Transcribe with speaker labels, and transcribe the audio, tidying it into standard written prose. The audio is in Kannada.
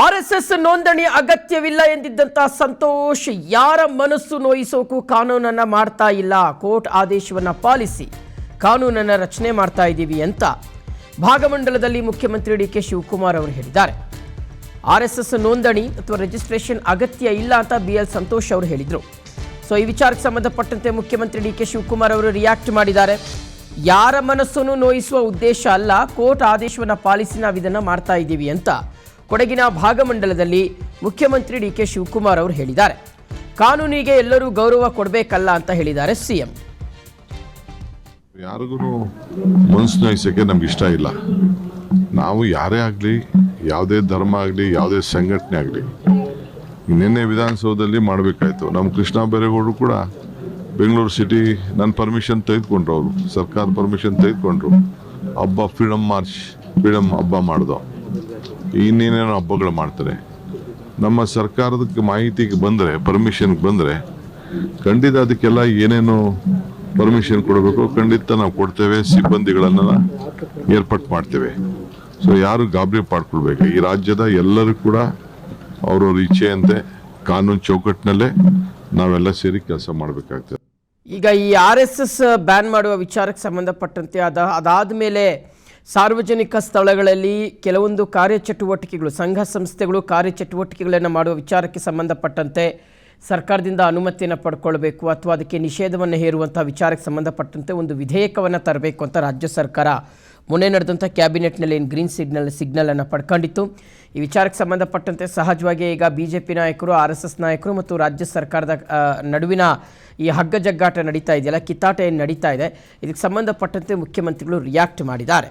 Speaker 1: ಆರ್ಎಸ್ಎಸ್ ನೋಂದಣಿ ಅಗತ್ಯವಿಲ್ಲ ಎಂದಿದ್ದಂತ ಸಂತೋಷ್ ಯಾರ ಮನಸ್ಸು ನೋಯಿಸೋಕು ಕಾನೂನನ್ನ ಮಾಡ್ತಾ ಇಲ್ಲ. ಕೋರ್ಟ್ ಆದೇಶವನ್ನ ಪಾಲಿಸಿ ಕಾನೂನನ್ನ ರಚನೆ ಮಾಡ್ತಾ ಇದ್ದೀವಿ ಅಂತ ಭಾಗಮಂಡಲದಲ್ಲಿ ಮುಖ್ಯಮಂತ್ರಿ ಡಿ ಕೆ ಶಿವಕುಮಾರ್ ಅವರು ಹೇಳಿದ್ದಾರೆ. ಆರ್ಎಸ್ಎಸ್ ನೋಂದಣಿ ಅಥವಾ ರಿಜಿಸ್ಟ್ರೇಷನ್ ಅಗತ್ಯ ಇಲ್ಲ ಅಂತ BL ಸಂತೋಷ್ ಅವರು ಹೇಳಿದರು. ಸೊ ಈ ವಿಚಾರಕ್ಕೆ ಸಂಬಂಧಪಟ್ಟಂತೆ ಮುಖ್ಯಮಂತ್ರಿ ಡಿ ಕೆ ಶಿವಕುಮಾರ್ ಅವರು ರಿಯಾಕ್ಟ್ ಮಾಡಿದ್ದಾರೆ. ಯಾರ ಮನಸ್ಸನ್ನು ನೋಯಿಸುವ ಉದ್ದೇಶ ಅಲ್ಲ, ಕೋರ್ಟ್ ಆದೇಶವನ್ನು ಪಾಲಿಸಿ ನಾವು ಇದನ್ನು ಮಾಡ್ತಾ ಇದ್ದೀವಿ ಅಂತ ಕೊಡಗಿನ ಭಾಗಮಂಡಲದಲ್ಲಿ ಮುಖ್ಯಮಂತ್ರಿ ಡಿ ಕೆ ಶಿವಕುಮಾರ್ ಅವರು ಹೇಳಿದ್ದಾರೆ. ಕಾನೂನಿಗೆ ಎಲ್ಲರೂ ಗೌರವ ಕೊಡಬೇಕಲ್ಲ ಅಂತ ಹೇಳಿದ್ದಾರೆ ಸಿಎಂ.
Speaker 2: ಯಾರಿಗೂ ಮನಸ್ಸು ನೋಯಿಸೋಕ್ಕೆ ನಮ್ಗೆ ಇಷ್ಟ ಇಲ್ಲ. ನಾವು ಯಾರೇ ಆಗಲಿ, ಯಾವುದೇ ಧರ್ಮ ಆಗಲಿ, ಯಾವುದೇ ಸಂಘಟನೆ ಆಗಲಿ, ನಿನ್ನೆ ವಿಧಾನಸೌಧದಲ್ಲಿ ಮಾಡಬೇಕಾಯ್ತು. ನಮ್ಮ ಕೃಷ್ಣ ಬೈರೇಗೌಡರು ಕೂಡ ಬೆಂಗಳೂರು ಸಿಟಿ ನನ್ನ ಪರ್ಮಿಷನ್ ತೆಗೆದುಕೊಂಡ್ರು, ಅವರು ಸರ್ಕಾರ ಪರ್ಮಿಷನ್ ತೆಗೆದುಕೊಂಡ್ರು. ಹಬ್ಬ ಫ್ರೀಡಮ್ ಹಬ್ಬ ಮಾಡ್ದೋ, ಇನ್ನೇನೇನೋ ಹಬ್ಬಗಳು ಮಾಡ್ತಾರೆ. ನಮ್ಮ ಸರ್ಕಾರದಕ್ಕೆ ಮಾಹಿತಿಗೆ ಬಂದರೆ, ಪರ್ಮಿಷನ್ಗೆ ಬಂದರೆ ಖಂಡಿತ ಅದಕ್ಕೆಲ್ಲ ಏನೇನು ಪರ್ಮಿಷನ್ ಕೊಡಬೇಕು ಖಂಡಿತ ನಾವು ಕೊಡ್ತೇವೆ. ಸಿಬ್ಬಂದಿಗಳನ್ನು ಏರ್ಪಾಟ್ ಮಾಡ್ತೇವೆ. ಸೊ ಯಾರು ಗಾಬರಿ ಪಡ್ಕೊಳ್ಬೇಕು. ಈ ರಾಜ್ಯದ ಎಲ್ಲರೂ ಕೂಡ ಅವ್ರವ್ರ ಇಚ್ಛೆಯಂತೆ ಕಾನೂನು ಚೌಕಟ್ಟಿನಲ್ಲೇ ನಾವೆಲ್ಲ ಸೇರಿ ಕೆಲಸ ಮಾಡಬೇಕಾಗ್ತದೆ.
Speaker 1: ಈಗ ಈ RSS ಬ್ಯಾನ್ ಮಾಡುವ ವಿಚಾರಕ್ಕೆ ಸಂಬಂಧಪಟ್ಟಂತೆ ಅದಾದ ಮೇಲೆ ಸಾರ್ವಜನಿಕ ಸ್ಥಳಗಳಲ್ಲಿ ಕೆಲವೊಂದು ಕಾರ್ಯಚಟುವಟಿಕೆಗಳು, ಸಂಘ ಸಂಸ್ಥೆಗಳು ಕಾರ್ಯಚಟುವಟಿಕೆಗಳನ್ನು ಮಾಡುವ ವಿಚಾರಕ್ಕೆ ಸಂಬಂಧಪಟ್ಟಂತೆ ಸರ್ಕಾರದಿಂದ ಅನುಮತಿಯನ್ನು ಪಡ್ಕೊಳ್ಬೇಕು ಅಥವಾ ಅದಕ್ಕೆ ನಿಷೇಧವನ್ನು ಹೇರುವಂಥ ವಿಚಾರಕ್ಕೆ ಸಂಬಂಧಪಟ್ಟಂತೆ ಒಂದು ವಿಧೇಯಕವನ್ನು ತರಬೇಕು ಅಂತ ರಾಜ್ಯ ಸರ್ಕಾರ ಮೊನ್ನೆ ನಡೆದಂಥ ಕ್ಯಾಬಿನೆಟ್ನಲ್ಲಿ ಏನು ಗ್ರೀನ್ ಸಿಗ್ನಲನ್ನು ಪಡ್ಕೊಂಡಿತ್ತು. ಈ ವಿಚಾರಕ್ಕೆ ಸಂಬಂಧಪಟ್ಟಂತೆ ಸಹಜವಾಗಿ ಈಗ BJP ನಾಯಕರು, RSS ನಾಯಕರು ಮತ್ತು ರಾಜ್ಯ ಸರ್ಕಾರದ ನಡುವಿನ ಈ ಹಗ್ಗಜಗ್ಗಾಟ ನಡೀತಾ ಇದೆಯಲ್ಲ, ಕಿತ್ತಾಟ ಏನು ನಡೀತಾ ಇದೆ, ಇದಕ್ಕೆ ಸಂಬಂಧಪಟ್ಟಂತೆ ಮುಖ್ಯಮಂತ್ರಿಗಳು ರಿಯಾಕ್ಟ್ ಮಾಡಿದ್ದಾರೆ.